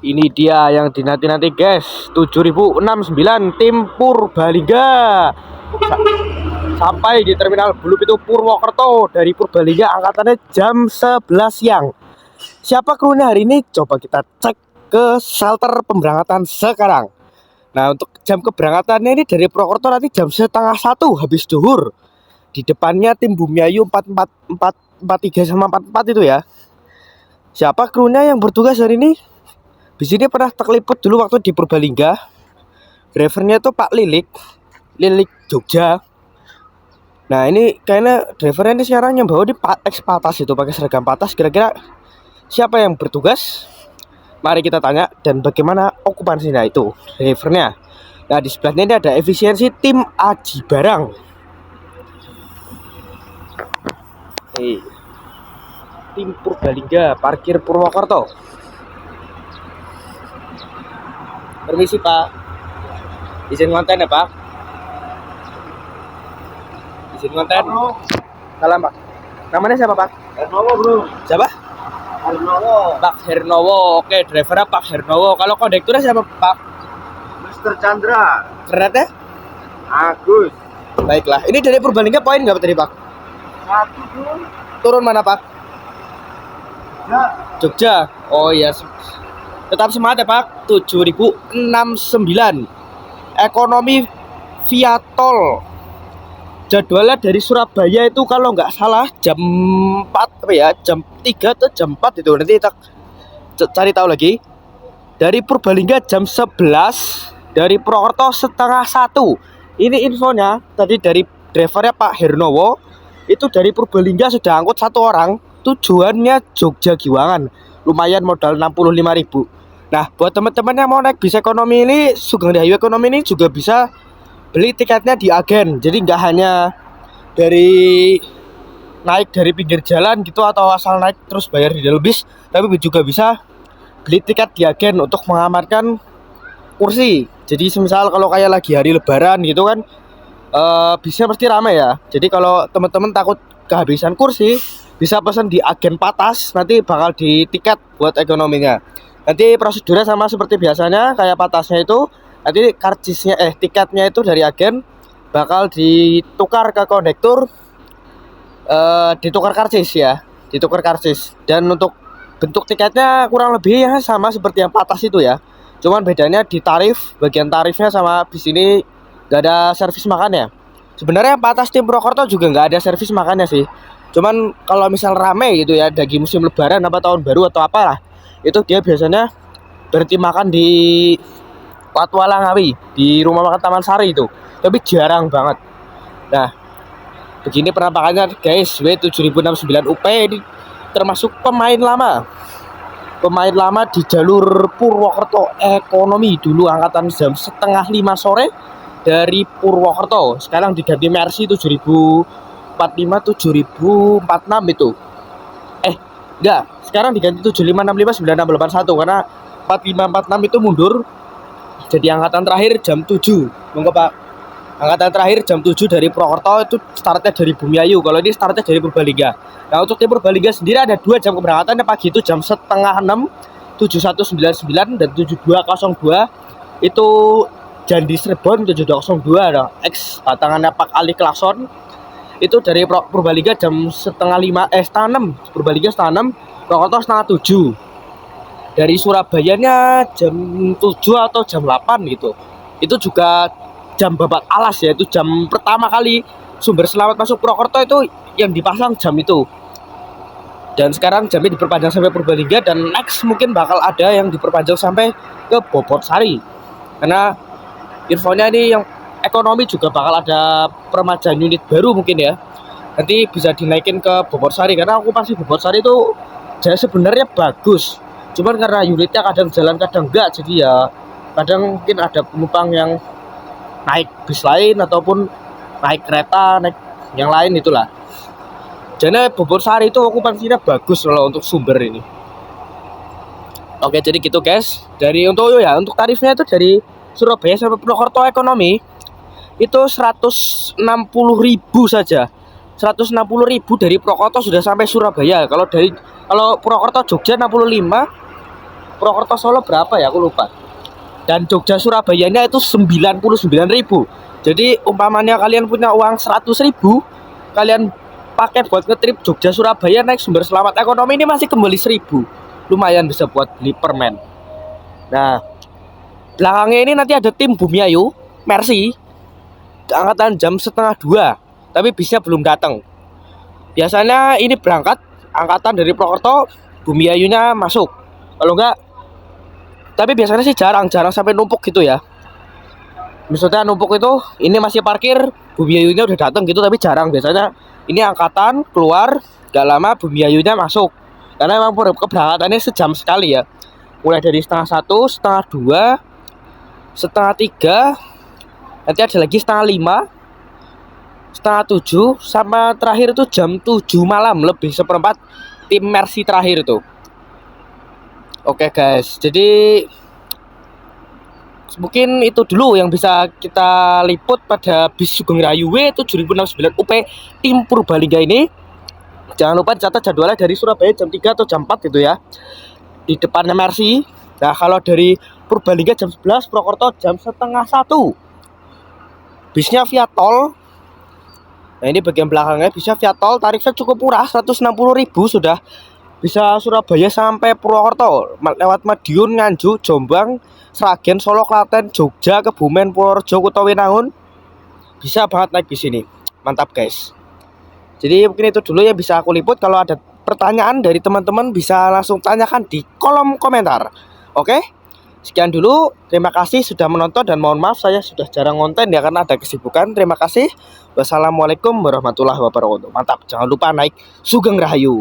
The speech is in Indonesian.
Ini dia yang dinanti-nanti guys, 7069 tim Purbalingga sampai di terminal Bulup itu Purwokerto. Dari Purbalingga angkatannya jam 11 siang. Siapa krunya hari ini? Coba kita cek ke shelter pemberangkatan sekarang. Nah, untuk jam keberangkatannya ini dari Purwokerto nanti jam setengah 1 habis duhur. Di depannya tim Bumiayu 4443 sama 44 itu ya. Siapa krunya yang bertugas hari ini? Di sini pernah terliput dulu waktu di Purbalingga. Drivernya itu Pak Lilik Jogja. Nah, ini kayaknya drivernya ini sekarang yang bawa di ex Patas itu pakai seragam Patas. Kira-kira siapa yang bertugas? Mari kita tanya dan bagaimana okupansinya itu drivernya. Nah, di sebelahnya ini ada efisiensi tim Aji Barang. Tim Purbalingga parkir Purwokerto. Permisi Pak, izin konten ya Pak. Izin konten. Salam Pak. Namanya siapa Pak? Hernowo bro. Siapa? Hernowo. Pak Hernowo. Oke, drivernya Pak Hernowo. Kalau kondekturnya siapa Pak? Mr. Chandra. Kereta? Agus. Baiklah. Ini dari Purbalingga poin nggak tadi Pak? 1 bro. Turun mana Pak? Ya. Jogja. Oh iya. Tetap semangat ya Pak. 7069 ekonomi via tol. Jadwalnya dari Surabaya itu kalau nggak salah jam 4 apa ya, jam 3 atau jam 4 itu. Nanti kita cari tahu lagi. Dari Purbalingga jam 11, dari Purwokerto setengah 1. Ini infonya tadi dari drivernya Pak Hernowo. Itu dari Purbalingga sudah angkut 1 orang. Tujuannya Jogja Giwangan. Lumayan modal 65.000. Nah, buat teman-teman yang mau naik bis ekonomi ini, Sugeng Rahayu Ekonomi ini juga bisa beli tiketnya di agen. Jadi nggak hanya dari naik dari pinggir jalan gitu atau asal naik terus bayar di dalam bis, tapi juga bisa beli tiket di agen untuk mengamankan kursi. Jadi semisal kalau kayak lagi hari lebaran gitu kan, bisnya pasti ramai ya. Jadi kalau teman-teman takut kehabisan kursi, bisa pesan di agen Patas, nanti bakal di tiket buat ekonominya. Nanti prosedurnya sama seperti biasanya, kayak Patasnya itu nanti karcisnya tiketnya itu dari agen bakal ditukar ke kondektur, ditukar karcis ya, ditukar karcis. Dan untuk bentuk tiketnya kurang lebih ya sama seperti yang Patas itu ya. Cuman bedanya di tarif, bagian tarifnya sama bis ini nggak ada servis makannya. Sebenarnya Patas tim Purwokerto juga nggak ada servis makannya sih. Cuman kalau misal rame gitu ya, lagi musim lebaran apa tahun baru atau apalah, itu dia biasanya berhenti makan di Patwala Ngawi, di rumah makan Taman Sari itu. Tapi jarang banget. Nah, begini penampakannya guys. W7069 UP ini termasuk pemain lama. Pemain lama di jalur Purwokerto Ekonomi. Dulu angkatan jam setengah 5 sore dari Purwokerto. Sekarang diganti Mercy 7045 7046 itu. Enggak, sekarang diganti 7565 9681 karena 4546 itu mundur. Jadi angkatan terakhir jam 7. Monggo Pak. Angkatan terakhir jam 7 dari Purwokerto, itu startnya dari Bumiayu. Kalau ini startnya dari Purbalingga. Nah, untuk tim Purbalingga sendiri ada 2 jam keberangkatannya pagi itu jam setengah 6, 7199 dan 7202. Itu Jandi Cirebon 7202 ada X batangannya Pak Ali Klakson. Itu dari Purbalingga jam setengah 6, Purbalingga setengah 6, Purwokerto setengah 7. Dari Surabayanya jam 7 atau jam 8 gitu. Itu juga jam babat alas ya, itu jam pertama kali sumber selamat masuk Purwokerto itu yang dipasang jam itu. Dan sekarang jamnya diperpanjang sampai Purbalingga dan next mungkin bakal ada yang diperpanjang sampai ke Bobotsari. Karena infonya ini yang ekonomi juga bakal ada peremajaan unit baru mungkin ya. Nanti bisa dinaikin ke Bobotsari karena okupasi Bobotsari itu sebenarnya bagus. Cuman karena unitnya kadang jalan kadang enggak, jadi ya kadang mungkin ada penumpang yang naik bis lain ataupun naik kereta, naik yang lain itulah. Jadi Bobotsari itu okupansinya bagus loh untuk sumber ini. Oke, jadi gitu guys. Untuk tarifnya itu dari Surabaya sampai Purwokerto Ekonomi itu 160.000 saja. 160.000 dari Purwokerto sudah sampai Surabaya. Kalau Purwokerto Jogja 65, Purwokerto Solo berapa ya, aku lupa. Dan Jogja Surabayanya itu 99.000. Jadi umpamanya kalian punya uang 100.000, kalian pakai buat ngetrip Jogja Surabaya naik sumber selamat ekonomi ini masih kembali 1.000. Lumayan bisa buat beli permen. Nah, belakangnya ini nanti ada tim Bumiayu Mercy angkatan jam setengah 2, tapi bisnya belum datang. Biasanya ini berangkat angkatan dari Purwokerto, Bumiayunya masuk. Kalau enggak, tapi biasanya sih jarang sampai numpuk gitu ya. Maksudnya numpuk itu ini masih parkir, Bumiayunya udah datang gitu, tapi jarang. Biasanya ini angkatan keluar, gak lama Bumiayunya masuk. Karena emang keberangkatannya sejam sekali ya. Mulai dari setengah 1, setengah 2, setengah 3, nanti ada lagi setengah 5, setengah 7, sama terakhir itu jam 7 malam lebih seperempat tim Mercy terakhir itu. Oke guys, jadi mungkin itu dulu yang bisa kita liput pada bis Sugeng Rayu W7069 UP tim Purbalingga ini. Jangan lupa catat jadwalnya dari Surabaya jam 3 atau jam 4 gitu ya, di depannya Mercy. Nah kalau dari Purbalingga jam 11, Purwokerto jam setengah 1. Bisnya via tol. Nah ini bagian belakangnya bisa via tol, tarifnya cukup murah, 160.000 sudah bisa Surabaya sampai Purwokerto lewat Madiun, Nganjuk, Jombang, Sragen, Solo, Klaten, Jogja, Kebumen, Purworejo, Kutawinangun. Bisa banget naik di sini. Mantap guys. Jadi mungkin itu dulu yang bisa aku liput. Kalau ada pertanyaan dari teman-teman bisa langsung tanyakan di kolom komentar. Oke? Sekian dulu. Terima kasih sudah menonton dan mohon maaf saya sudah jarang konten ya karena ada kesibukan. Terima kasih. Wassalamualaikum warahmatullahi wabarakatuh. Mantap. Jangan lupa naik Sugeng Rahayu.